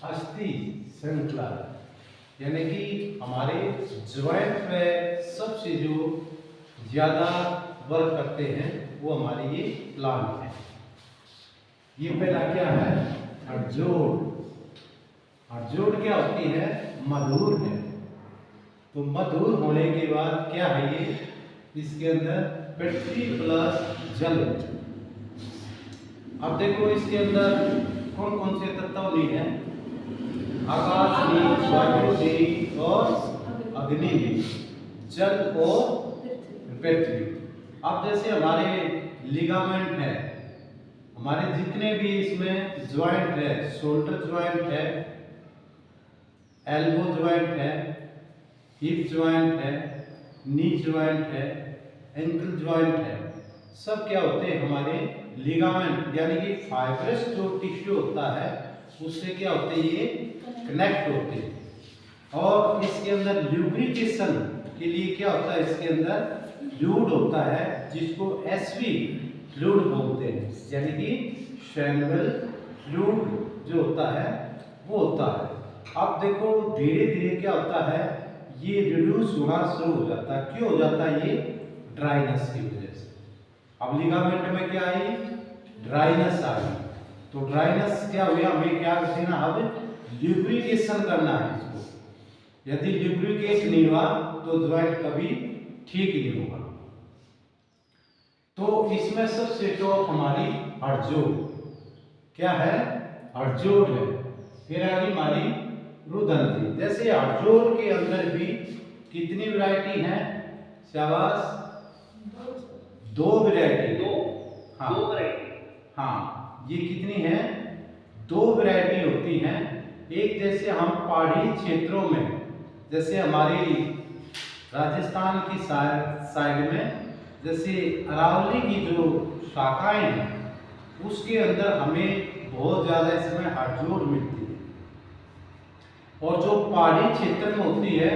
अस्थि श्रृंखला, यानी कि हमारे ज्वाइंट में सबसे जो ज़्यादा वर्क करते हैं वो हमारे ये प्लांट है। ये पहला क्या है? हड़जोड़। हड़जोड़ क्या होती है? मधुर है। तो मधुर होने के बाद क्या है ये? इसके अंदर पृथ्वी प्लस जल। अब देखो इसके अंदर कौन कौन से तत्व भी हैं? आकाश भी, वायु भी और अग्नि भी, जल और पृथ्वी। अब जैसे हमारे लिगामेंट है, हमारे जितने भी इसमें ज्वाइंट है, शोल्डर ज्वाइंट है, एल्बो ज्वाइंट है, हिप ज्वाइंट है, नी ज्वाइंट है, एंकल ज्वाइंट है, सब क्या होते हैं? हमारे लिगामेंट यानी कि फाइब्रस जो टिश्यू होता है उससे क्या होते हैं? ये कनेक्ट होते हैं। और इसके अंदर ल्यूब्रिकेशन के लिए क्या होता है? इसके अंदर फ्लूइड होता है जिसको एसवी फ्लूइड बोलते हैं, यानी कि शैम्बल फ्लूइड जो होता है वो होता है। अब देखो धीरे धीरे क्या होता है? ये रिड्यूस होना शुरू हो जाता है। क्यों हो जाता है? ये ड्राइनेस की वजह से। अब लिगामेंट में क्या आई? ड्राइनेस आ गई। तो ड्राइनेस क्या हुआ? हमें क्या देना? अब ल्यूब्रिकेशन करना है इसको। यदि ल्यूब्रिकेट नहीं हुआ तो ज्वाइंट कभी ठीक नहीं होगा। तो इसमें सबसे टॉप हमारी हड़जोड़ क्या है? हड़जोड़ है। फिर आ गई हमारी रुदंती। जैसे हड़जोड़ के अंदर भी कितनी वैरायटी है? शाबाश, दो वैरायटी। हाँ, दो वैरायटी। हाँ, ये कितनी है? दो वैरायटी होती हैं। एक जैसे हम पहाड़ी क्षेत्रों में, जैसे हमारी राजस्थान की साइड में जैसे अरावली की जो शाखाएं हैं उसके अंदर हमें बहुत ज़्यादा इसमें हड़जोड़ मिलती है। और जो पहाड़ी क्षेत्र में होती है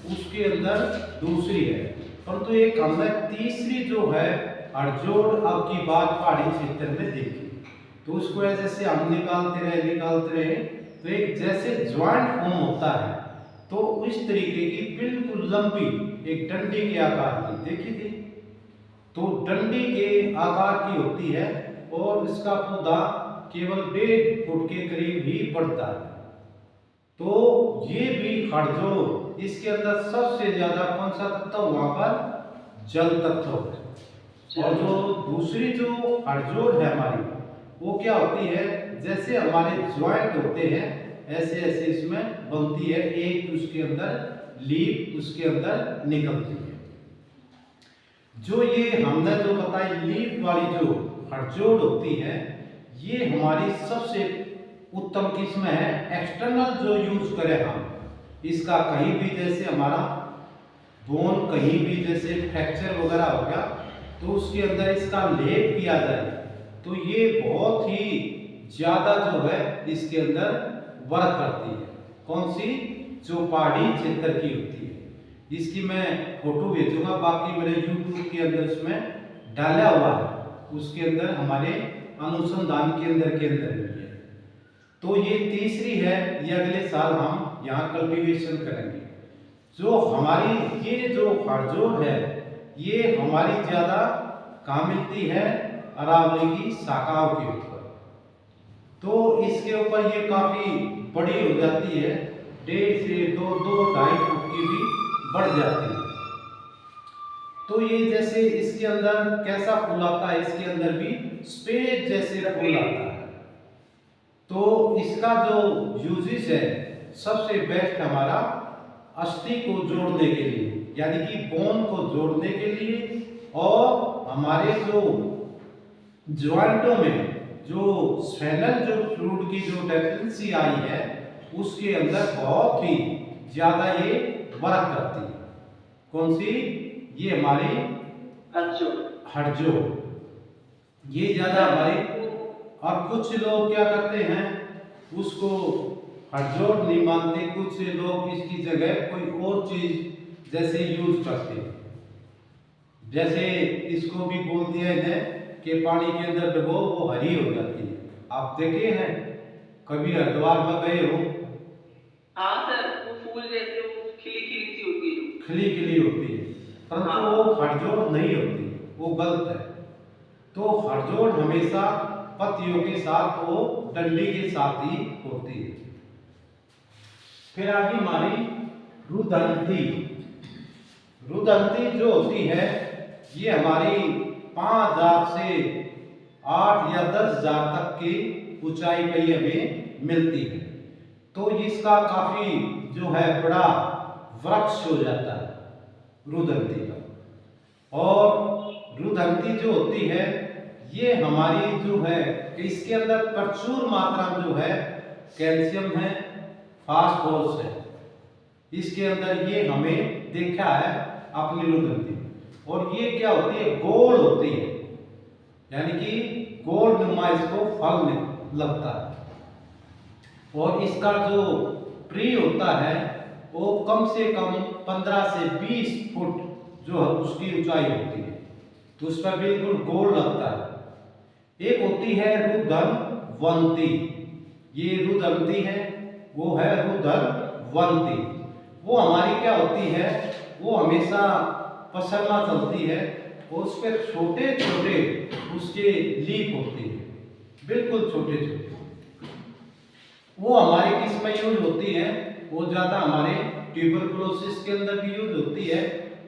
उसके अंदर दूसरी है। परंतु एक हमने तीसरी जो है हड़जोड़ अब की बात पहाड़ी क्षेत्र में देखी। तो उसको जैसे हम निकालते रहे तो एक जैसे ज्वाइंट फॉर्म होता है, तो इस तरीके की बिल्कुल लंबी एक डंडी के आकार की देखी थी। तो डंडी के आकार की होती है और इसका पौधा केवल 1.5 फुट के करीब ही बढ़ता है। तो ये भी हड़जोड़, इसके अंदर सबसे ज्यादा कौन सा तत्व? वहां पर जल तत्व है। और जो दूसरी जो हड़जोड़ है हमारी वो क्या होती है? जैसे हमारे ज्वाइंट होते हैं ऐसे ऐसे इसमें बनती है, एक उसके अंदर लीफ उसके अंदर निकलती है। जो ये हमने जो बताई लीफ वाली जो हड़जोड़ होती है ये हमारी सबसे उत्तम किस्म है। एक्सटर्नल जो यूज करें हम इसका, कहीं भी जैसे हमारा बोन कहीं भी जैसे फ्रैक्चर वगैरह हो गया तो उसके अंदर इसका लेप किया जाए तो ये बहुत ही ज्यादा जो है इसके अंदर वर्क करती है। कौन सी? जो पहाड़ी क्षेत्र की होती है। इसकी मैं फोटो भेजूंगा, बाकी मेरे YouTube के अंदर इसमें डाला हुआ है, उसके अंदर हमारे अनुसंधान केंद्र के अंदर भी है। तो ये तीसरी है, ये अगले साल हम यहाँ कल्टीवेशन करेंगे। जो हमारी ये जो हड़जोड़ है ये हमारी ज्यादा कहाँ मिलती है? अरावली की शाखाओं के ऊपर। तो इसके ऊपर ये काफी बड़ी हो जाती है, 1.5 से 2-2.5 फुट की भी बढ़ जाती है। तो ये जैसे इसके अंदर कैसा फूल आता है? इसके अंदर भी स्पेस जैसे फूल आता है। तो इसका जो यूजेस है सबसे बेस्ट हमारा अस्थि को जोड़ने के लिए, यानी कि बोन को जोड़ने के लिए, और हमारे जो ज्वाइंटों में जो स्फेनल जो फ्लूइड की जो डेफिशिएंसी आई है उसके अंदर बहुत ही ज्यादा ये वर्क करती है। कौन सी? ये हमारी हड़जोड़, ये ज्यादा हमारी। अब कुछ लोग क्या करते हैं उसको हड़जोड़ नहीं मानते, कुछ लोग इसकी जगह कोई और चीज जैसे यूज करते हैं। जैसे इसको भी बोल दिया है कि पानी के अंदर डुबो वो हरी हो जाती है। आप देखे हैं कभी हरिद्वार में गए हो? हाँ सर, वो फूल जैसे वो खिली खिली सी होती है जो। खिली खिली होती है, परंतु हाँ। वो हड़जोड़ नहीं होती, वो गलत है। तो हड़जोड़ हमेशा पत्तियों के साथ, वो डंडी के साथ ही होती है। फिर आगे हमारी रुदंती। रुदंती जो होती है, ये हमारी 5000 से 8 या 10,000 तक की ऊंचाई पे हमें मिलती है। तो इसका काफी जो है बड़ा वृक्ष हो जाता है रुदंती का। और रुदंती जो होती है, ये हमारी जो है, इसके अंदर प्रचुर मात्रा में जो है कैल्शियम है, फास्फोरस है इसके अंदर, ये हमें देखा है अपनी रुदंती। और ये क्या होती है, गोल होती है, यानी कि गोल नुमा इसको फल लगता है। और इसका जो ट्री होता है वो कम से कम 15 से 20 फुट जो है उसकी ऊंचाई होती है, तो उस पर बिल्कुल गोल लगता है। एक होती है रुदनवंती, ये रुदंती है, वो है रुदनवंती। वो हमारी क्या होती है, वो हमेशा पसरना चलती है, और उस पर छोटे छोटे उसके लीफ होती है, बिल्कुल छोटे छोटे। वो हमारे किस में यूज होती है, वो ज्यादा हमारे ट्यूबरकुलोसिस के अंदर भी यूज होती है,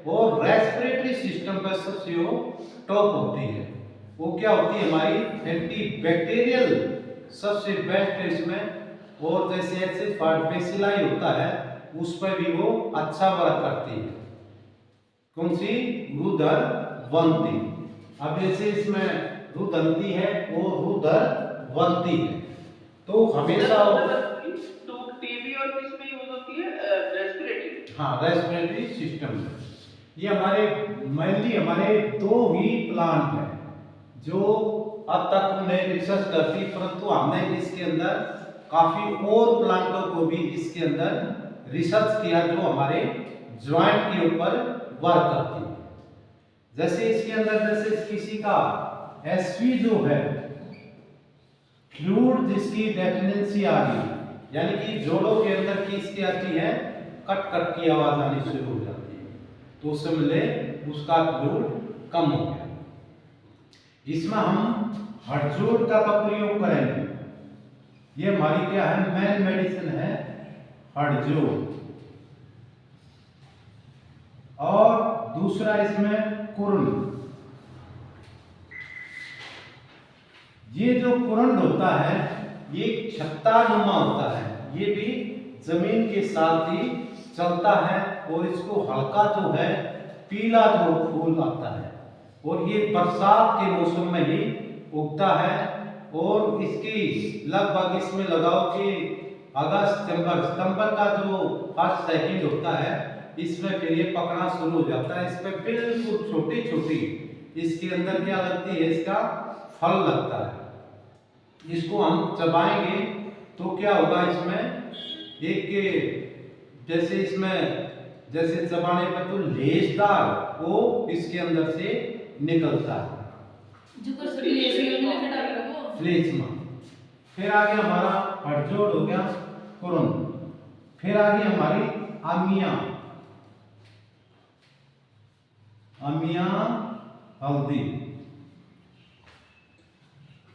और रेस्पिरेटरी सिस्टम पर सबसे वो टॉप होती है। वो क्या होती है, हमारी एंटी बैक्टीरियल सबसे बेस्ट है इसमें। और जैसे एक्सिस बेसिलाई होता है, उस पर भी वो अच्छा वर्क करती है। कौन सी? रुदरवंती। अब जैसे इसमें रुदंती है, वो रुदरवंती है। तो हमेशा तो टीबी और किस में यूज होती है? रेस्पिरेटरी। हाँ, रेस्पिरेटरी सिस्टम में। ये हमारे मेनली हमारे 2 ही प्लांट हैं जो अब तक हमने रिसर्च करती, परंतु हमने इसके अंदर काफी और प्लांटों को भी इसके अंदर रिसर्च किया जो हमारे ज्वाइंट के ऊपर वर्क करती है। जैसे इसके अंदर, जैसे किसी का एसवी जो है, फ्लूइड जिसकी डेफिनेंसी आ गई, यानी कि जोड़ों के अंदर की इसकी आती है, कट कट की आवाज आनी शुरू हो जाती है, तो उस समय उसका फ्लूइड कम हो गया। इसमें हम हड़जोड़ का प्रयोग करेंगे। ये हमारी क्या है, मेन मेडिसिन है हड़जोड़। और दूसरा इसमें कुरुंड। ये जो कुरुंड होता है, ये छत्तानुमा होता है, ये भी जमीन के साथ ही चलता है, और इसको हल्का जो है पीला जो फूल आता है, और ये बरसात के मौसम में ही उगता है। और इसकी लगभग इसमें लगाओ कि अगस्त सितंबर का जो फर्स्ट सेकंड होता है, इसमें फिर ये पकना शुरू हो जाता है। इस पे बिल्कुल छोटी छोटी इसके अंदर क्या लगती है, इसका फल लगता है। इसको हम चबाएंगे तो क्या होगा, इसमें एक जैसे इसमें जैसे चबाने पर तो लेसदार वो इसके अंदर से निकलता है, फ्लेक्मा। फिर आगे हमारा हड़जोड़ हो गया, कुरुंड। फिर आगे हमारी अमिया, अमिया हल्दी।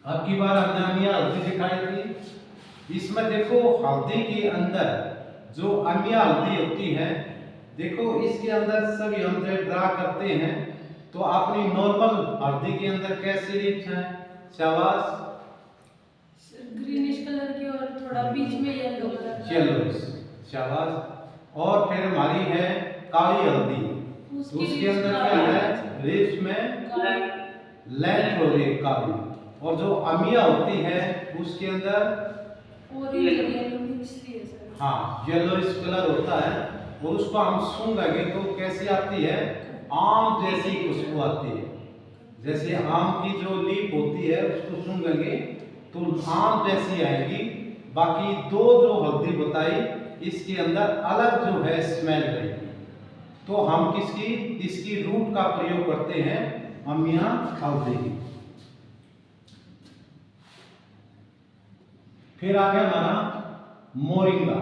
अब की बार हमने अमिया हल्दी दिखाई थी। इसमें देखो हल्दी के अंदर जो अमिया हल्दी होती है, देखो इसके अंदर सभी हम जब ड्रा करते हैं तो अपनी नॉर्मल हल्दी के अंदर कैसे लीव्स हैं, शाबाश, ग्रीनिश कलर की और थोड़ा बीच में येलो कलर, येलोइश, शाबाश। और फिर हमारी है काली हल्दी, उसके अंदर क्या है, लीव्स में लेंथ हो रही है काली। और जो अमिया होती है उसके अंदर हाँ येलोइश कलर होता है, और उसको हम सूंघेंगे तो कैसी आती है, आम जैसी खुशबू आती है। जैसे आम की जो लीफ होती है उसको सूंघेंगे तो आम जैसी आएगी। बाकी दो जो हल्दी बताई इसके अंदर अलग जो है स्मेल रहेगी। तो हम किसकी, इसकी रूट का प्रयोग करते हैं, अमिया हल्दी की। फिर आ गया हमारा मोरिंगा।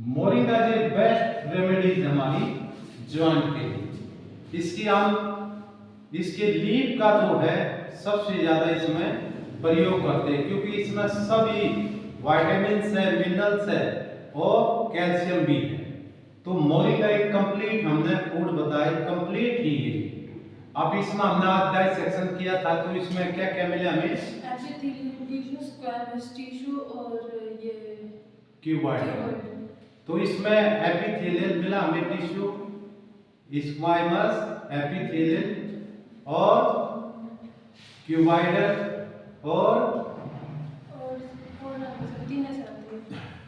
मोरिंगा जो बेस्ट रेमेडीज हमारी जॉइंट के लिए। इसके लीफ का जो है सबसे ज्यादा इसमें प्रयोग करते हैं, क्योंकि इसमें सभी विटामिन्स है, मिनरल्स है और कैल्शियम भी है। तो मोरिंगा एक कंप्लीट हमने फूड बताया, कंप्लीट ही है। अब इसमें हमने आज डाइसेक्शन किया था, तो इसमें क्या क्या मिला हमें? एपिथेलियल टिश्यू, स्क्वैमस टिश्यू और ये क्यूबॉइड। तो इसमें एपिथेलियल मिला हमें टिश्यू, स्क्वाइमस, एपिथेलियल और क्यूबॉइडल और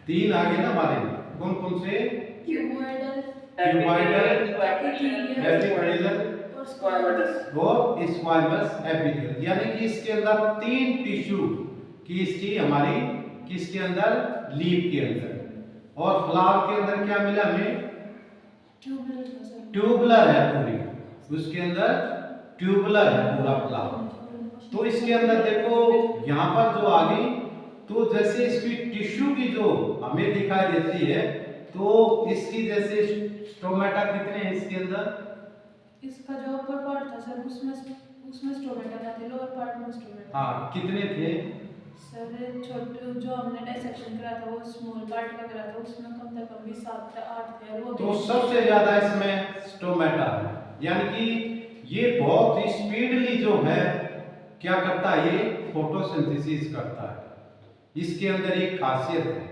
तीन आगे ना हमारे कौन कौन से? क्यूबॉइडल, एपिथेलियल और स्क्वैमस। और स्क्वाइमस एपिथेलियल, यानी कि इसके अंदर तीन टिश्यू की इसकी हमारी किसके अंदर? लीफ के अंदर। और फ्लावर के अंदर क्या मिला हमें? ट्यूबुलर है पूरी, उसके अंदर ट्यूबुलर है पूरा फ्लावर। तो इसके अंदर देखो यहाँ पर जो आ गई, तो जैसे इसकी टिश्यू की जो हमें दिखाई देती है, तो इसकी जैसे स्टोमेटा कितने हैं इसके अंदर? इसका जो अपर पार्ट था सर, उसमें स्टोमेटा ना थे, लोअर पार्ट में स्टोमेटा। हाँ, कितने थे सर? छोटे जो हमने डाइसेक्शन करा था वो स्मॉल पार्ट का करा था, उसमें कम से कम भी 7 से 8 थे। वो तो सबसे ज्यादा इसमें स्टोमेटा है, यानी कि ये बहुत ही स्पीडली जो है क्या करता है? ये फोटोसिंथेसिस करता है। इसके अंदर एक खासियत है।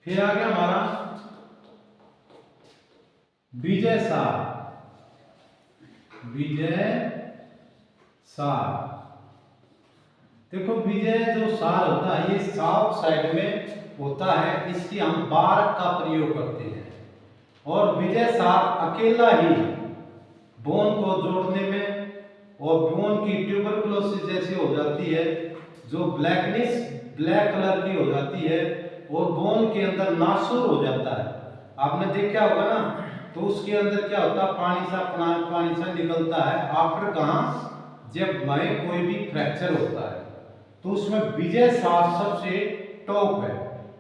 फिर आ गया हमारा विजय सार। देखो विजय जो सार होता है, ये साउथ साइड में होता है, इसकी हम बारक का प्रयोग करते हैं। और विजय सार अकेला ही बोन को जोड़ने में, और बोन की ट्यूबरकुलोसिस जैसी हो जाती है, जो ब्लैक कलर की हो जाती है, और बोन के अंदर नासूर हो जाता है। आपने देखा होगा ना, तो उसके अंदर क्या होता है? पानी सा निकलता है। आफ्टर कहाँ? जब में कोई भी फ्रैक्चर होता है, तो उसमें विजय सार सबसे टॉप है,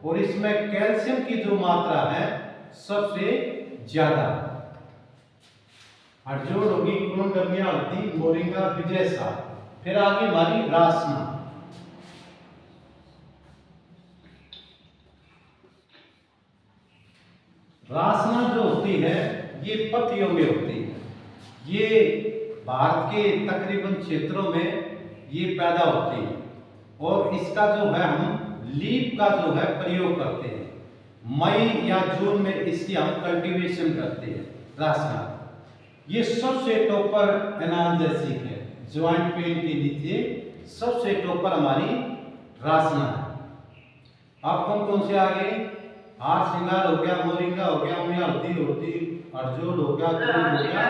और इसमें कैल्शियम की जो मात्रा है सबसे ज्यादा है। हड़जोड़ होगी, क्रोनडर्मिया होती, मोरिंगा, विजय सार। फिर आगे हमारी रासना। रासना जो होती है ये पत्तियों में होती है। ये भारत के तकरीबन क्षेत्रों में ये पैदा होती है, और इसका जो है हम लीफ का जो है प्रयोग करते हैं। मई या जून में इसकी हम कल्टीवेशन करते हैं। रासना ये सबसे टॉपर एनाल्जेसिक है, ज्वाइंट पेन के नीचे सबसे टॉपर हमारी रासना है। अब कौन कौन से आगे? हार श्रृंगार हो गया, मोरिंगा हो गया, हल्दी होती, हड़जोड़ हो गया, क्रोन हो गया,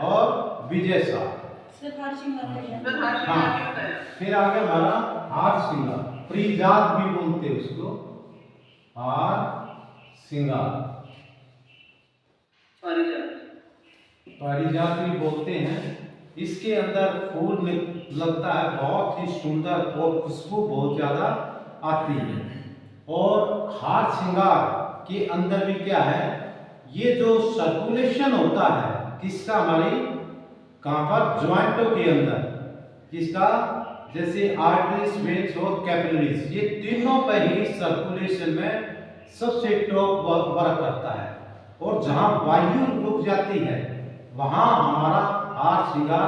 और विजय सार। हाँ, फिर आ गया हमारा हार श्रृंगार, परिजात भी बोलते हैं उसको, हार श्रृंगार, पारिजात भी बोलते हैं। इसके अंदर फूल लगता है, बहुत ही सुंदर, और खुशबू बहुत ज्यादा आती है। और हार श्रृंगार के अंदर भी क्या है? ये जो सर्कुलेशन होता है किसका? हमारी कहां पर? ज्वाइंटों के अंदर। किसका? जैसे आर्टरीज, वेन्स और कैपिलरीज, ये तीनों पर ही सर्कुलेशन में सबसे टॉप वर्क करता है। और जहां वायु रुक जाती है वहां हमारा हार श्रृंगार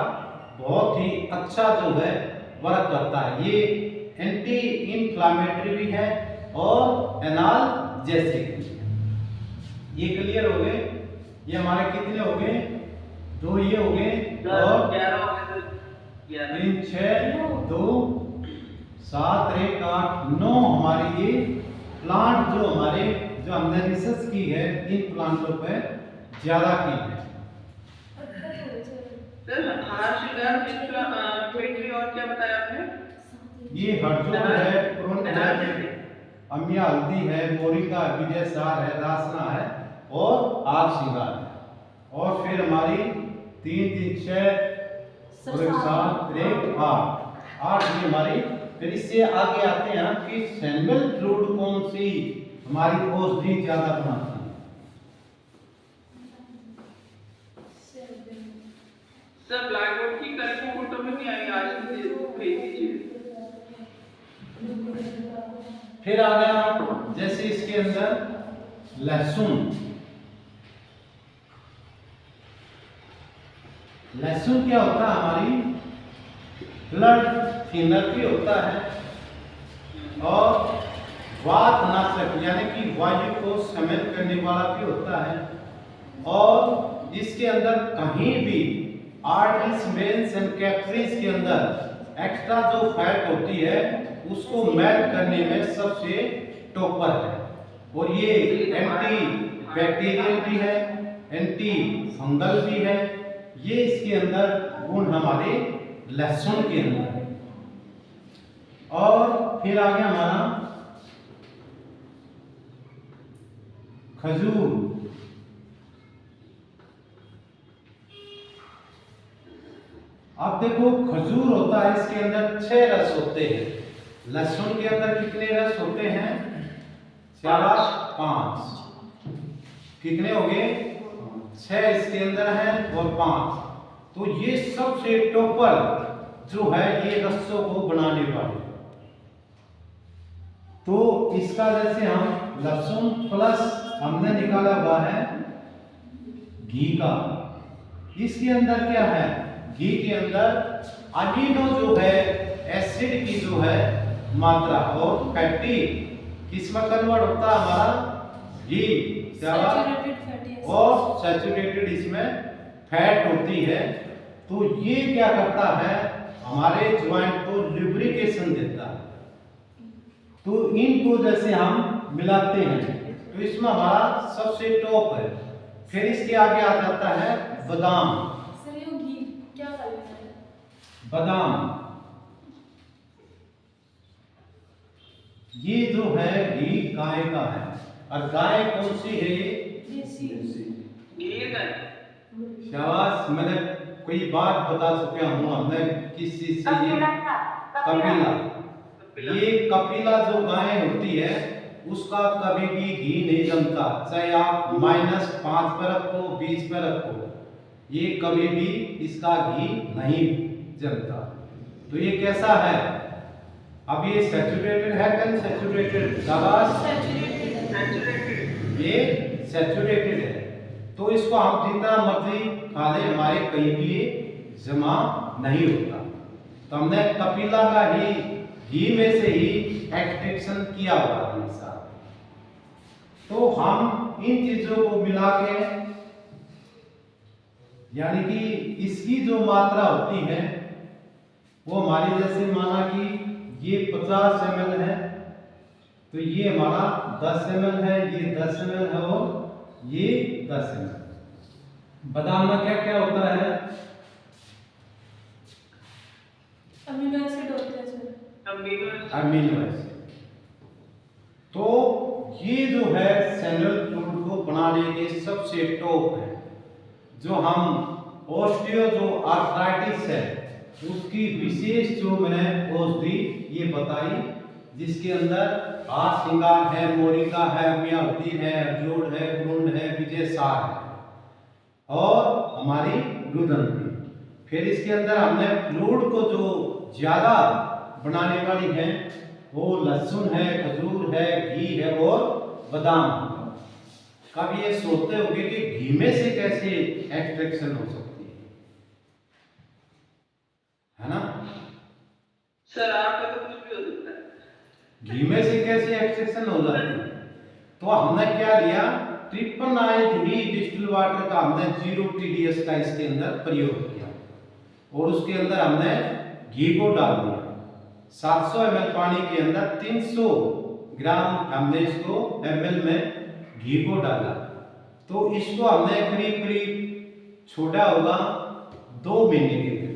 बहुत ही अच्छा जो है वर्क करता है। ये एंटी इंफ्लामेटरी भी है और एनाल्जेसिक भी है। ये क्लियर हो गए? ये हमारे कितने हो गए? 2 ये हो गए, और 3 6 2 7 1 8 9 हमारे ये प्लांट जो हमारे जो हमने रिसर्च की है इन प्लांटों पे ज्यादा की है। और क्या बताया आपने? ये हड़जोड़ है, क्रोन है, अमिया हल्दी है, मोरिंगा, विजय सार है, रासना है, और हार श्रृंगार है। और फिर हमारी 3 3 6 सर, और एक 7 फिर एक 8 ये हमारी। फिर इससे आगे आते हैं कि सैमुअल फ्लूइड कौन सी हमारी औषधि ज्यादा बनाती है। सर ब्लैक बोर्ड की करेक्ट फोटो में नहीं आई, आज भेज दीजिए। फिर आ गया जैसे इसके अंदर लहसुन। लहसुन क्या होता है, हमारी ब्लड थिनर भी होता है और वात नाशक यानी कि वायु को शमन करने वाला भी होता है। और इसके अंदर कहीं भी आर्टरीज, वेन्स एंड कैपिलरीज के अंदर एक्स्ट्रा जो फैट होती है उसको मेल्ट करने में सबसे टॉपर है। और ये एंटी बैक्टीरियल भी है, एंटी फंगल भी है। ये इसके अंदर गुण हमारे लहसुन के अंदर है। और फिर आ गया हमारा खजूर। अब देखो खजूर होता है, इसके अंदर 6 रस होते हैं। लहसुन के अंदर कितने रस होते हैं? 5। कितने हो गए? 6 इसके अंदर है और 5। तो ये सबसे टॉपर जो है ये रसों को बनाने वाले। तो इसका जैसे हम लहसुन प्लस हमने निकाला हुआ है घी का। इसके अंदर क्या है? घी के अंदर अमीनो जो है एसिड की जो है मात्रा, और फैटी किसमें कन्वर्ट होता है हमारा घी, और सैचुरेटेड इसमें फैट होती है। तो ये क्या करता है, हमारे ज्वाइंट को लुब्रिकेशन देता है। तो इनको जैसे हम मिलाते हैं तो इसमें हमारा सबसे टॉप है। फिर इसके आगे आ जाता है बादाम। सर ये घी क्या करता है? बादाम ये जो है घी गाय का है। और गाय कौन सी है? ये घी का। शाबाश, मैंने कोई बात बता चुका हूँ। हमने किस चीज से ये कपिला। ये कपिला जो गाय होती है उसका कभी भी घी नहीं जमता, चाहे आप -5 पे रखो, 20 पे रखो, ये कभी भी इसका घी नहीं जमता। तो ये कैसा है? अब ये सैचुरेटेड है कि अनसैचुरेटेड? शाबाश, ये सैचुरेटेड है। तो इसको हम जितना मर्जी खा ले, हमारे कहीं भी जमा नहीं होता। तो हमने कपिला का ही घी में से ही एक्सट्रैक्शन किया हुआ है साथ। तो हम इन चीजों को मिला के, यानी कि इसकी जो मात्रा होती है वो हमारी, जैसे माना कि ये 50 ml है तो ये हमारा 10 ml है, ये 10 ml है और ये 10 ml। बादाम में क्या क्या होता है? अमीनो एसिड होते हैं सर। Amino acid. तो ये जो है सैमुअल फ्लूइड को बनाने के सबसे टॉप है। जो हम ऑस्टियो जो आर्थराइटिस है उसकी विशेष जो मैंने औषधि ये बताई, जिसके अंदर हाथ श्रृंगार है, मोरिंगा है, मियावती है, जोड़ है, गुरुंड है, विजयसार है और हमारी लुदन भी। फिर इसके अंदर हमने फ्लूइड को जो ज्यादा बनाने वाली है वो लहसुन है, खजूर है, घी है और बादाम। कब ये सोचते होंगे कि घी में से कैसे एक्सट्रैक्शन हो सकती है ना? सर आपका तो कुछ भी हो सकता है। घी में से कैसे एक्सट्रैक्शन हो जाती है? तो हमने क्या लिया, ट्रिपनाइट घी डिस्टिल वाटर का हमने 0 TDS का इसके अंदर प्रयोग किया और उसके अंदर हमने घी को डाल दिया। 700 ml पानी के अंदर 300 ग्राम हमने इसको ml में घी को डाला। तो इसको हमने करीब छोड़ा होगा 2 महीने के लिए।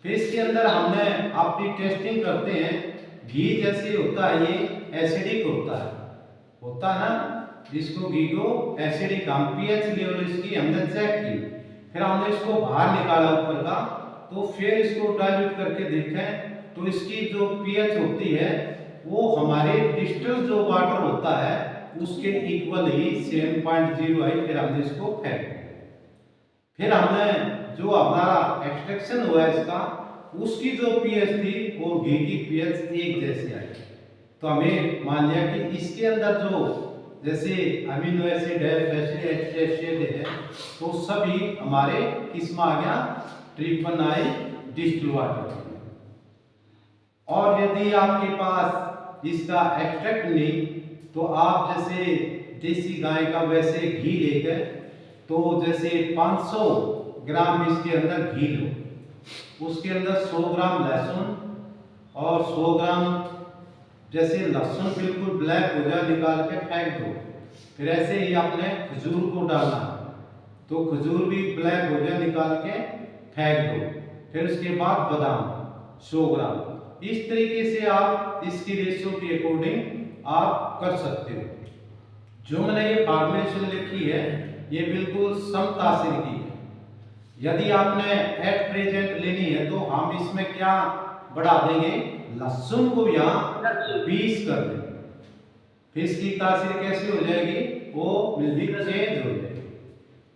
फिर इसके अंदर हमने अपनी टेस्टिंग करते हैं। घी जैसे होता है ये एसिडिक होता है ना, जिसको घी को एसिडिक, हम pH लेवल इसकी हमने चेक की। फिर हमने इसको बाहर निकाला ऊपर का तो फिर इसको डाइल्यूट करके देखें तो इसकी जो पीएच होती है वो हमारे डिस्टिल जो वाटर होता है उसके इक्वल ही 7.0 आई। फिर हमने इसको फेंक दिया। फिर हमने जो हमारा एक्सट्रैक्शन हुआ इसका उसकी जो पीएच थी वो घी की पीएच एक जैसी आई। तो हमें मान लिया कि इसके अंदर जो जैसे अमीनो एसिड है, फैटी एसिड है, तो सभी हमारे किसमें आ गया, ट्रिपल आई डिस्टिल वाटर। और यदि आपके पास इसका एक्सट्रैक्ट नहीं तो आप जैसे देसी गाय का वैसे घी लेकर तो जैसे 500 ग्राम इसके अंदर घी लो, उसके अंदर 100 ग्राम लहसुन और 100 ग्राम जैसे लहसुन बिल्कुल ब्लैक हो जाए निकाल के फेंक दो। फिर ऐसे ही आपने खजूर को डालना तो खजूर भी ब्लैक हो जाए निकाल के फेंक दो। फिर उसके बाद बादाम 100 ग्राम। इस तरीके से आप इसकी रेशियो के अकॉर्डिंग आप कर सकते हो। जो मैंने ये फॉर्मेशन लिखी है ये बिल्कुल समतासीर की है। यदि आपने एट प्रेजेंट लेनी है तो हम इसमें क्या बढ़ा देंगे, लहसुन को यहाँ 20 कर देंगे। फिर इसकी तासीर कैसी हो जाएगी, वो मिल्क चेंज हो जाएगी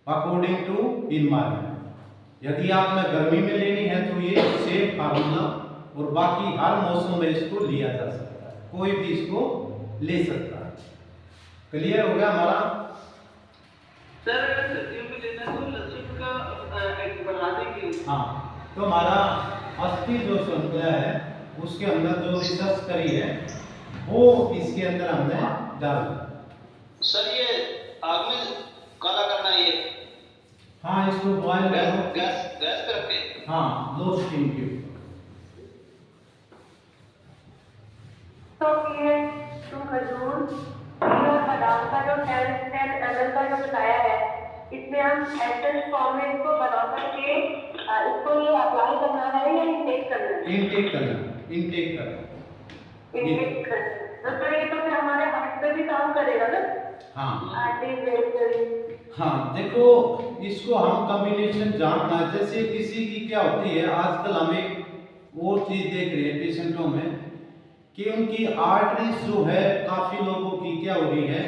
अकॉर्डिंग टू इन्वायरमेंट। यदि आपने गर्मी में लेनी है तो ये सेम फार्मूला और बाकी हर मौसम में इसको लिया जा सकता है, कोई भी इसको ले सकता है। क्लियर हो गया हमारा? सर अगर सर्दियों में लेना तो लहसुन का बढ़ा देंगे। हाँ, तो हमारा 80 जो श्रृंखला है उसके अंदर जो रिसर्च करी है वो इसके अंदर हमने डाल दिया। सर ये आग में काला करना है ये? हाँ, इसको बॉयल करो। गैस पे रख के? हाँ, लो स्टीम के ऊपर। तो ये जो खजूर और बादाम का जो 10 ml का जो बताया है इसमें हम एसेंस फॉर्म में इसको बना करके इसको ये अप्लाई करना है या इनटेक करना है? इनटेक करना, इनटेक करना। इनटेक करना। तो ये तो फिर हमारे हार्ट पे भी काम करेगा ना? हाँ आर्टरी। हाँ, देखो इसको हम कॉम्बिनेशन जानना है। जैसे किसी की क्या होती है, आजकल हम एक और चीज देख रहे हैं पेशेंटों में कि उनकी आर्टरीज जो है काफी लोगों की क्या हो रही है,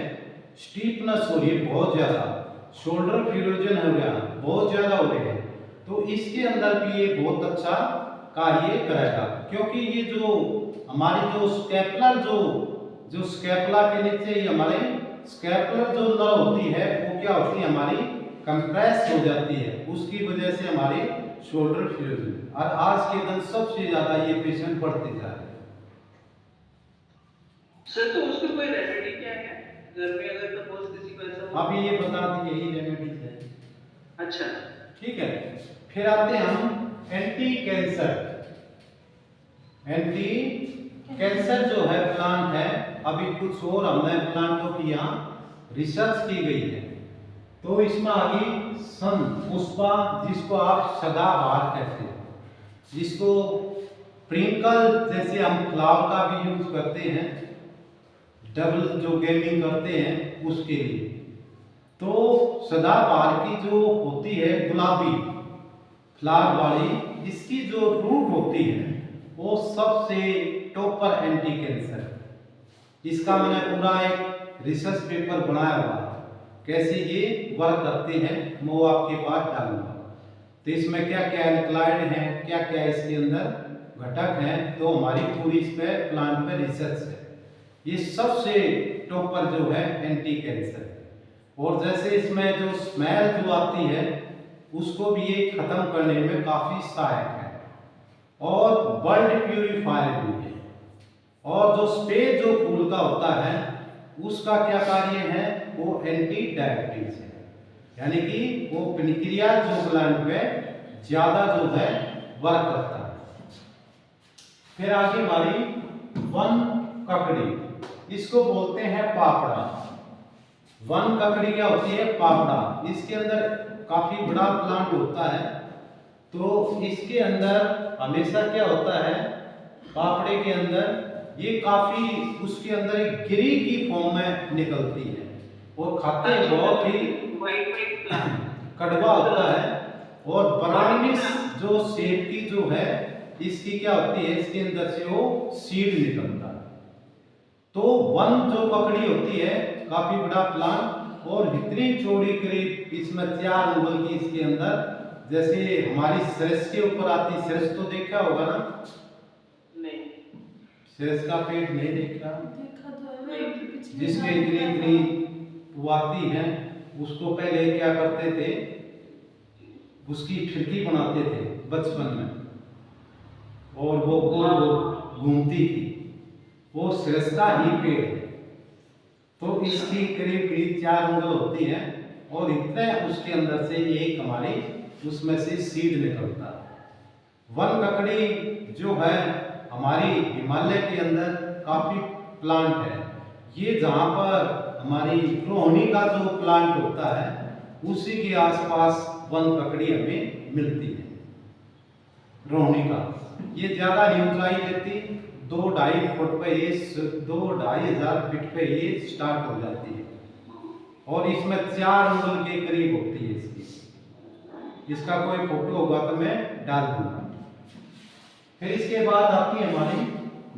स्टीफनेस हो रही है बहुत ज्यादा, शोल्डर फ्यूजन हो गया बहुत ज्यादा हो रहे हैं। तो इसके अंदर भी ये बहुत अच्छा कार्य करेगा, क्योंकि ये जो हमारी जो स्कैपुलर जो स्कैपुला के नीचे ही हमारे स्कैपुलर जो नर्व होती है वो क्या होती है, हमारी कंप्रेस हो जाती है, उसकी वजह से हमारी शोल्डर फ्यूजन। और आज के दिन सबसे ज्यादा ये पेशेंट बढ़ते जा रहे हैं। सर तो उसको कोई रेमेडी क्या है घर में अगर सपोज किसी को ऐसा हो? अभी ये बता दी, यही रेमेडीज है। अच्छा ठीक है, फिर आते हैं हम एंटी कैंसर जो है प्लांट है। अभी कुछ और हमने प्लांटों की यहाँ रिसर्च की गई है। तो इसमें आ गई सन पुष्पा, जिसको आप सदाबहार कहते हैं, जिसको प्रिंकल जैसे हम फ्लावर का भी यूज करते हैं, डबल जो गेमिंग करते हैं उसके लिए। तो सदाबहार की जो होती है गुलाबी फ्लावर वाली, इसकी जो रूट होती है वो सबसे टॉप पर एंटी कैंसर है। इसका मैंने पूरा एक रिसर्च पेपर बनाया हुआ है, कैसे ये वर्क करते हैं मैं वो आपके पास डालूंगा। तो इसमें क्या क्या एल्कलाइड हैं, क्या क्या इसके अंदर घटक हैं, तो हमारी पूरी इस पे प्लांट पे रिसर्च है। ये सबसे टॉप पर जो है एंटी कैंसर है। और जैसे इसमें जो स्मेल जो आती है उसको भी ये खत्म करने में काफी सहायक है, और वर्ल्ड प्यूरिफायर भी है। और जो स्पेस जो फूल का होता है उसका क्या कार्य है, वो एंटी डायबिटीज है, यानी कि वो प्रतिक्रिया जो प्लांट में ज्यादा जो है वर्क करता है। फिर आगे हमारी वन ककड़ी, इसको बोलते हैं पापड़ा। वन ककड़ी क्या होती है, पापड़ा। इसके अंदर काफी बड़ा प्लांट होता है, तो इसके अंदर हमेशा क्या होता है, पापड़े के अंदर ये काफी उसके अंदर एक गिरी की फॉर्म में निकलती है और खाते बहुत ही वाइट प्लांट कड़वा होता है। और ब्राउनिश जो शेप की जो है इसकी क्या होती है, इसके अंदर से वो सीड निकलता है। तो वन जो ककड़ी होती है काफी बड़ा प्लांट और इतनी चौड़ी, करीब इसमें 4 उंगल की इसके अंदर, जैसे हमारी सरस के ऊपर आती, सरस तो देखा होगा ना, नहीं सरस का पेड़ नहीं देखा, देखा तो है मैंने पिछले जिसमें साल इतनी देखा था। इतनी वो आती है, उसको पहले क्या करते थे, उसकी खिड़की बनाते थे बचपन में, और वो गोल गोल घूमती थी, वो सरस का ही पेड़ है। तो इसकी करीब करीब 4 उंगल होती है और इतने उसके अंदर से एक हमारी उसमें से सीड निकलता है। वन ककड़ी जो है हमारी हिमालय के अंदर काफी प्लांट है। ये जहाँ पर हमारी रोहिणी का जो प्लांट होता है उसी के आसपास वन ककड़ी हमें मिलती है। रोहिणी का ये ज्यादा नहीं ऊंचाई लेती, 2-2.5 फुट पे ये 2-2.5 फीट पे ये स्टार्ट हो जाती है और इसमें 4 उंगल के करीब होती है इसकी। इसका कोई फोटो होगा तो मैं डाल दूंगा। फिर इसके बाद आती है हमारी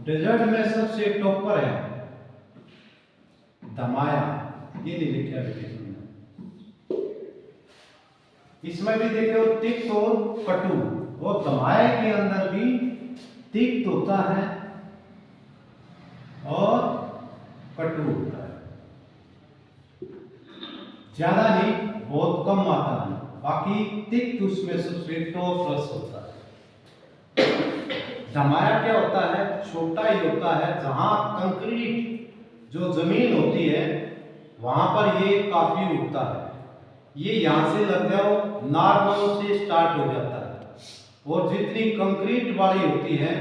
डेजर्ट में सबसे टॉपर है दमाया, ये नहीं लिखा है इसमें भी देखो तिक्त और कटु, और दमाया के अंदर भी तिक्त होता है और कटु होता है, ज्यादा नहीं बहुत कम मात्रा में, बाकी तिक्त उसमें सबसे टॉप रस होता है। दमाया क्या होता है, छोटा ही होता है, जहां कंक्रीट जो जमीन होती है वहां पर ये काफी उगता है। ये यहां से लग जाओ नॉर्मल से स्टार्ट हो जाता है और जितनी कंक्रीट वाली होती है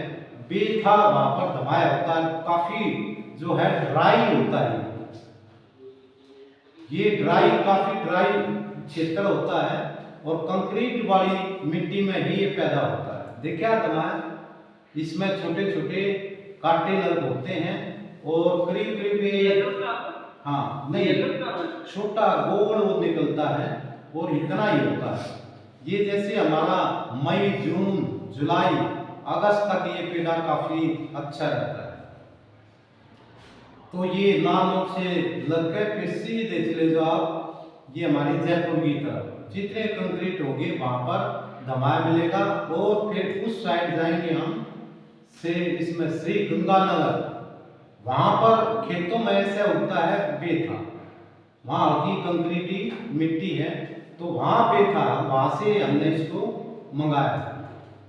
बेथा वहां पर दमाया होता है, काफी जो है ड्राई होता है। ये ड्राई काफी ड्राई क्षेत्र होता है और कंक्रीट वाली मिट्टी में ही ये पैदा होता है। देखा दमाया, इसमें छोटे छोटे कांटे लग होते हैं और करीब करीब येलो का, हाँ नहीं येलो का छोटा गोल वो निकलता है और इतना ही होता है। ये जैसे हमारा मई जून जुलाई अगस्त तक ये पेड़ा काफी अच्छा रहता है। तो ये नाम से लग के फिर सीधे चले जाओ आप, ये हमारी जयपुर की तरफ जितने कंक्रीट होंगे वहां पर दमाया मिलेगा। और फिर उस साइड जाएंगे हम से इसमें श्री गंगानगर, वहां पर खेतों में ऐसा उगता है बेथा, वहां हल्की कंक्रीटी मिट्टी है, तो वहां बेथा, वहां से हमने इसको मंगाया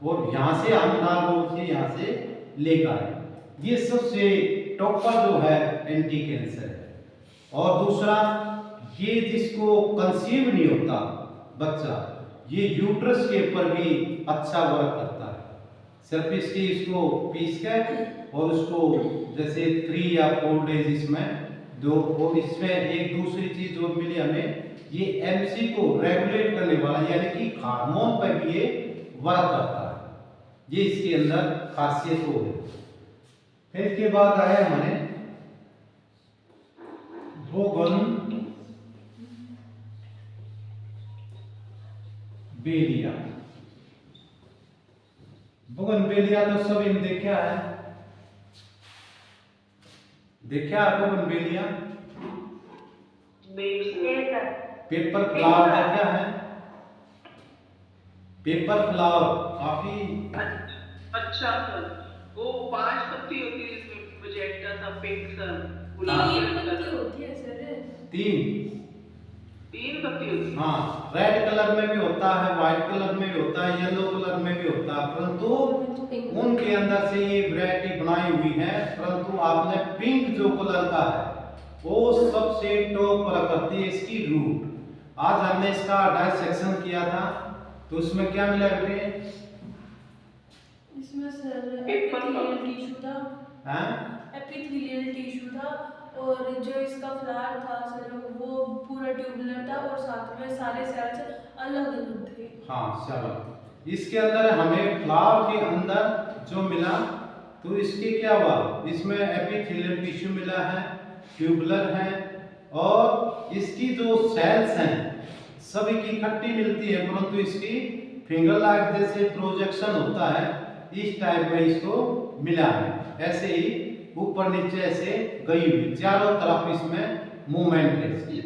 और यहाँ से हम नागौर से यहाँ से लेकर आए। ये सबसे टॉपर जो है एंटी कैंसर है। और दूसरा ये जिसको कंसीव नहीं होता बच्चा, ये यूट्रस के ऊपर भी अच्छा वर्क करता है। सिर्फ इसको पीस के और उसको जैसे 3 या 4 डेज इसमें दो, और इसमें एक दूसरी चीज जो मिली हमें, ये एमसी को रेगुलेट करने वाला यानी कि हार्मोन पर भी ये वर्क करता है। ये इसके अंदर खासियत हो है। फिर इसके बाद आए हमारे बोगनवेलिया। बोगनवेलिया तो सभी ने देखा है, देखा है बोगनवेलिया? पेपर फ्लावर देखा है? पेपर फ्लावर काफी अच्छा सर, वो 5 पत्ती होती है जिसमें मजेंटा सा, पिंक सा, तीन गुलाबी पत्ती कलर, होती है सर। 3 पत्ती होती है। हाँ, रेड कलर में भी होता है, व्हाइट कलर में भी होता है, येलो कलर में भी होता है, परंतु उनके अंदर से ये वैरायटी बनाई हुई है। परंतु आपने पिंक जो कलर का है वो सबसे टॉप पर करती है इसकी रूट। आज हमने इसका डाइसेक्शन किया था तो उसमें क्या मिला बेटे? इसमें सर पेपर एपिथेलियल टिश्यू था, हैं? एपिथेलियल टिश्यू था, और जो इसका फ्लावर था सर वो पूरा ट्यूबुलर था और साथ में सारे सेल्स अलग अलग थे। हाँ चलो, इसके अंदर हमें फ्लावर के अंदर जो मिला तो इसके क्या हुआ, इसमें एपिथेलियल टिश्यू मिला है, ट्यूबुलर है, और इसकी जो सेल्स हैं सभी की इकट्ठी मिलती है, परंतु इसकी फिंगर लाइक जैसे प्रोजेक्शन होता है, इस टाइप में इसको मिला है। ऐसे ही ऊपर नीचे ऐसे गई हुई, चारों तरफ इसमें मूवमेंट है इसकी।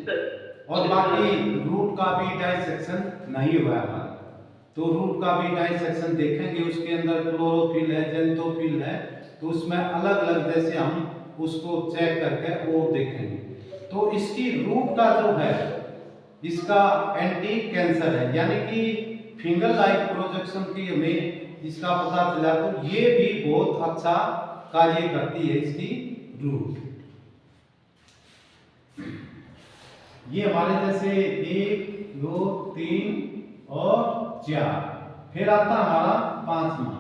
और बाकी रूट का भी डाइसेक्शन नहीं हुआ है हमारा, तो रूट का भी डाइसेक्शन देखेंगे, उसके अंदर क्लोरोफिल है, जेंथोफिल है, तो उसमें अलग अलग जैसे हम उसको चेक करके और देखेंगे। तो इसकी रूट का जो है इसका एंटी कैंसर है, यानी कि फिंगर लाइक प्रोजेक्शन की हमें इसका पता चला, तो ये भी बहुत अच्छा कार्य करती है इसकी रूट। ये हमारे जैसे 1 2 3 और 4। फिर आता हमारा 5वां,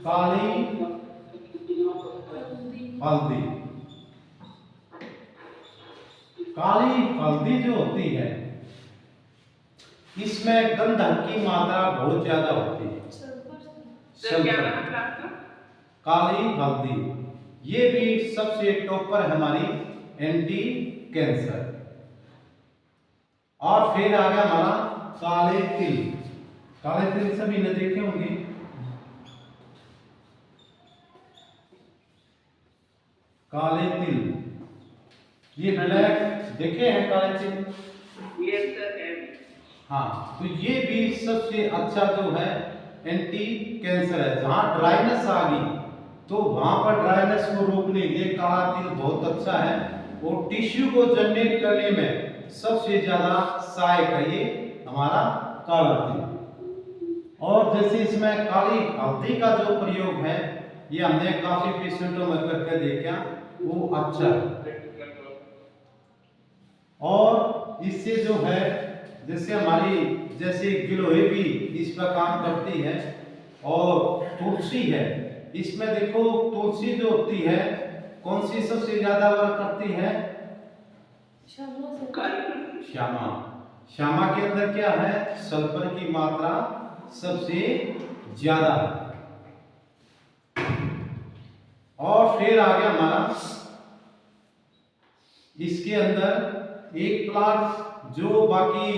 काली हल्दी। काली हल्दी जो होती है इसमें गंधक की मात्रा बहुत ज्यादा होती है, सर क्या नाम है आपका? काली हल्दी। ये भी सबसे टॉप पर हमारी एंटी कैंसर। और फिर आ गया हमारा काले तिल। काले तिल सभी ने देखे होंगे, काले तिल, ये ब्लैक देखे हैं काले तिल? ये सर है। हाँ, तो ये भी सबसे अच्छा जो है एंटी कैंसर है। जहां ड्राइनेस आ गई तो वहां पर ड्राइनेस को रोकने के लिए काला तिल बहुत अच्छा है, और टिश्यू को जनरेट करने में सबसे ज्यादा सहायक है ये हमारा काला तिल। और जैसे इसमें काली हल्दी का जो प्रयोग है ये हमने काफी पेशेंटों में करके देखा, वो अच्छा है। और इससे जो है जैसे हमारी जैसे गिलोय भी इस पर काम करती है, और तुलसी है, इसमें देखो तुलसी जो होती है कौन सी सबसे ज्यादा वर्क करती है? श्यामा। श्यामा के अंदर क्या है? सल्फर की मात्रा सबसे ज्यादा है। और फिर आ गया हमारा इसके अंदर एक प्लांट जो बाकी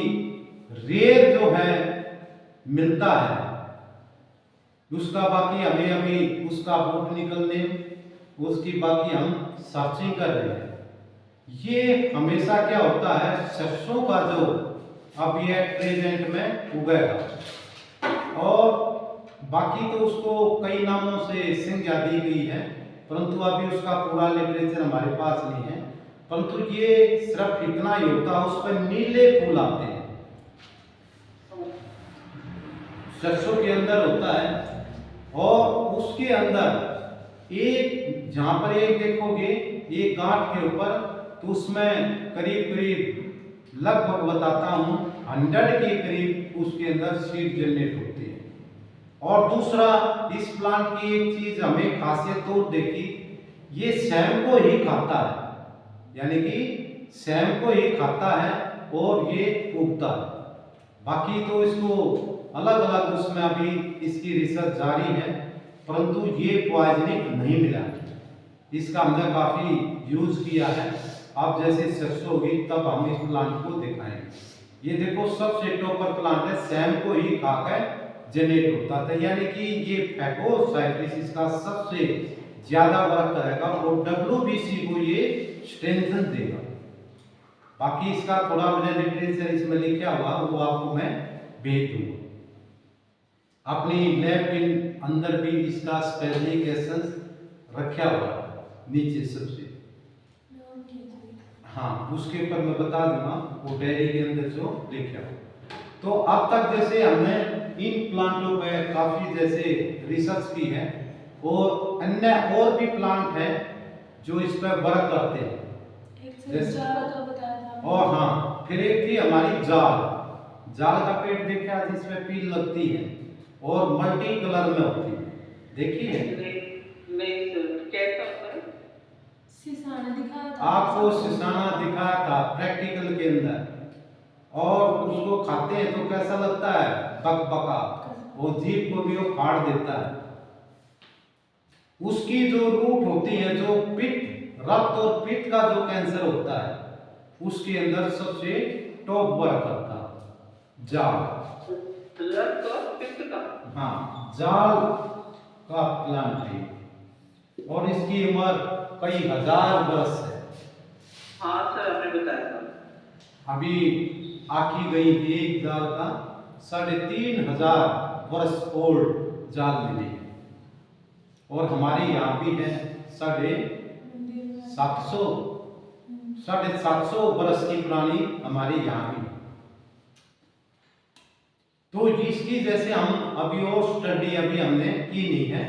रेयर जो है मिलता है, उसका बाकी हमें अभी उसका बूट निकलने उसकी बाकी हम सर्चिंग कर रहे हैं। ये हमेशा क्या होता है, सरसों का जो अब ये प्रेजेंट में उगेगा, और बाकी तो उसको कई नामों से संज्ञा दी गई है, परंतु अभी उसका पूरा लिटरेचर हमारे पास नहीं है। परंतु ये सिर्फ इतना ही होता है, उस पर नीले फूल आते हैं, सरसों के अंदर होता है। और उसके अंदर एक जहां पर एक देखोगे एक गांठ के ऊपर, तो उसमें करीब करीब लगभग बताता हूं 100 के करीब उसके अंदर सीड जनरेट होती है। और दूसरा इस प्लांट की एक चीज हमें खासियत तो देखी, ये सैम को ही खाता है, यानी कि सैम को ही खाता है और ये उगता है। बाकी तो इसको अलग अलग उसमें अभी इसकी रिसर्च जारी है, परंतु ये पॉइजनिक नहीं मिला। इसका हमने काफी यूज किया है। अब जैसे सरसों होगी तब हम इस प्लांट को दिखाएंगे। ये देखो सबसे टॉपर प्लांट है, सैम को ही खाकर जनरेट होता था, यानी कि ये फैगोसाइटोसिस का सबसे ज्यादा वर्क करेगा और WBC को ये स्ट्रेंथन देगा। बाकी इसका थोड़ा मैंने लिटरेचर इसमें लिखा हुआ वो आपको मैं भेज दूंगा। अपनी लैब के अंदर भी इसका स्पेसिफिकेशन रखा हुआ नीचे सबसे, हाँ उसके ऊपर मैं बता दूंगा वो डायरी के अंदर जो लिखा हुआ। तो अब तक जैसे हमने इन प्लांटों पे काफी जैसे रिसर्च की है, और अन्य और भी प्लांट हैं जो इस पर वर्क करते हैं। और हाँ, फिर एक थी हमारी जाल। जाल का पेड़ देखा जिसमें पील लगती है और मल्टी कलर में होती है, देखिए? नहीं सर, कैसा सर? सिसाना दिखाया था आपको सिसाना दिखाया था प्रैक्टिकल के अंदर, और उसको खाते हैं तो कैसा लगता है? बकबका, और जीभ को भी वो फाड़ देता है। उसकी जो रूट होती है, जो पित्त, रक्त और पित्त का जो कैंसर होता है उसके अंदर सबसे टॉप वर्क करता है जाल। रक्त हाँ, जाल का प्लांट है और इसकी उम्र कई हजार वर्ष है। हाँ सर, आपने बताया था। अभी आकी गई एक जाल का 3500 वर्ष ओल्ड जाल मिली है और हमारे यहाँ भी है 750 वर्ष की पुरानी हमारे यहाँ भी। तो इसकी जैसे हम अभी और स्टडी अभी हमने की नहीं है,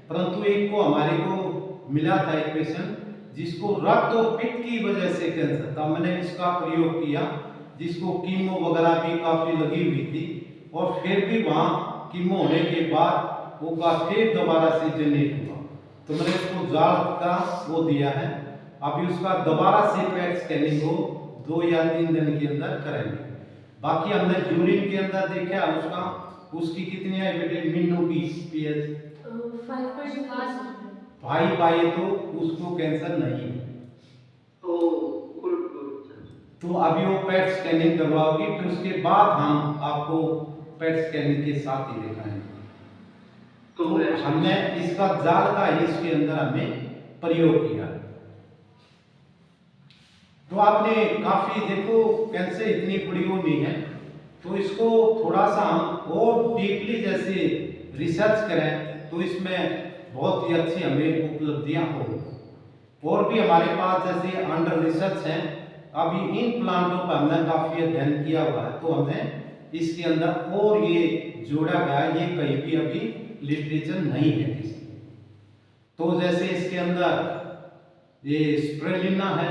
परंतु एक को हमारे को मिला था एक पेशेंट जिसको रक्त और पित्त की वजह से कैंसर था। मैंने इसका प्रयोग किया, जिसको कीमो वगैरह भी काफी लगी हुई थी और फिर भी वहाँ कीमो होने के बाद वो का फिर दोबारा से जनरेट हुआ। तो मैंने उसको जाल का वो दिया है, अभी उसका दोबारा से पेट स्कैनिंग को 2 या 3 दिन के अंदर करेंगे। बाकी हमने यूरिन के अंदर देखा उसकी कितनी है बेटे मीनू की पीएच 5 पाए तो उसको कैंसर नहीं है। तो अभी वो पेट स्कैनिंग करवाओगी, फिर उसके बाद हम आपको पेट स्कैनिंग के साथ ही दिखाएंगे। तो हमने इसका जाल का ही इसके अंदर हमने प्रयोग किया। तो आपने काफी देखो कैंसर इतनी बड़ी वो नहीं है, तो इसको थोड़ा सा हम और डीपली जैसे रिसर्च करें तो इसमें बहुत ही अच्छी हमें उपलब्धियां होंगी। और भी हमारे पास जैसे अंडर रिसर्च हैं, अभी इन प्लांटों पर हमने काफी अध्ययन किया हुआ है, तो हमने इसके अंदर और ये जोड़ा गया, ये कहीं भी अभी लिटरेचर नहीं है किसी। तो जैसे इसके अंदर ये स्प्रेलिना है,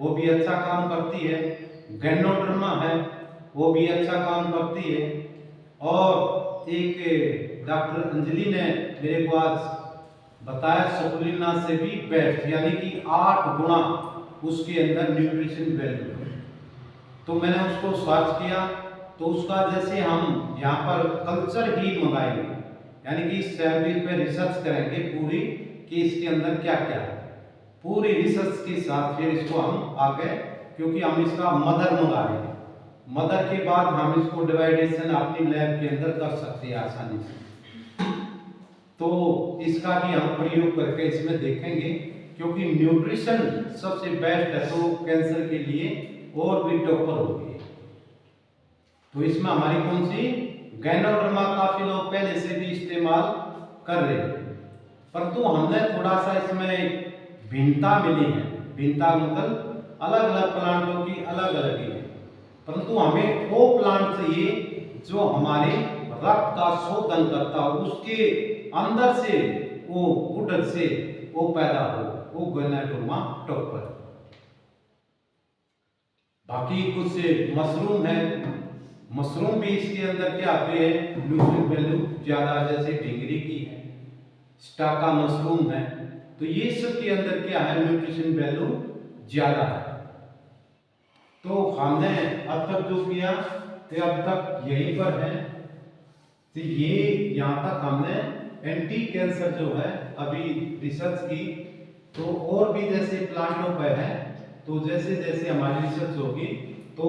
वो भी अच्छा काम करती है, गैनोड्रमा है, वो भी अच्छा काम करती है, और एक डॉक्टर अंजलि ने मेरे को आज बताया सकुलिना से भी बेस्ट, यानी कि 8 गुना उसके अंदर न्यूट्रिशन वैल्यू है। तो मैंने उसको सर्च किया, तो उसका जैसे हम यहाँ पर कल्चर ही मंगाएंगे, यानी कि इस सर्विस पे रिसर्च करेंगे पूरी कि इसके अंदर क्या क्या है, पूरी रिसर्च के साथ फिर इसको हम आगे, क्योंकि हम इसका मदर मंगा रहे हैं, मदर के बाद हम इसको डिवाइडेशन अपनी लैब के अंदर कर सकते हैं आसानी से। तो इसका भी हम प्रयोग करके इसमें देखेंगे, क्योंकि न्यूट्रिशन सबसे बेस्ट है, तो कैंसर के लिए और भी टॉपर होगी। तो इसमें हमारी कौन सी गैनोड्रमा काफी लोग पहले से भी इस्तेमाल कर रहे हैं, परंतु हमने थोड़ा सा इसमें भिन्नता मिली है। भिन्नता मतलब अलग अलग प्लांटों की अलग अलग है, परंतु हमें वो प्लांट चाहिए जो हमारे रक्त का शोधन करता हो, उसके अंदर से वो गुडल से वो पैदा हो, वो गैनोड्रमा टॉपर। बाकी कुछ मशरूम है, मशरूम भी इसके अंदर क्या आते हैं, न्यूट्रिशन वैल्यू ज्यादा, जैसे ढिंगरी की है, स्टाका मशरूम है, तो ये सब के अंदर क्या है, न्यूट्रिशन वैल्यू ज्यादा है। तो हमने अब तक जो किया तो अब तक यहीं पर है, तो ये यहाँ तक हमने एंटी कैंसर जो है अभी रिसर्च की। तो और भी जैसे प्लांटों पर है, तो जैसे जैसे हमारी रिसर्च होगी तो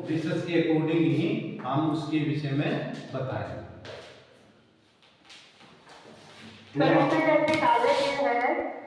रिसर्च के अकॉर्डिंग ही हम उसके विषय में बताएंगे। सर इसमें जैसे काले तिल है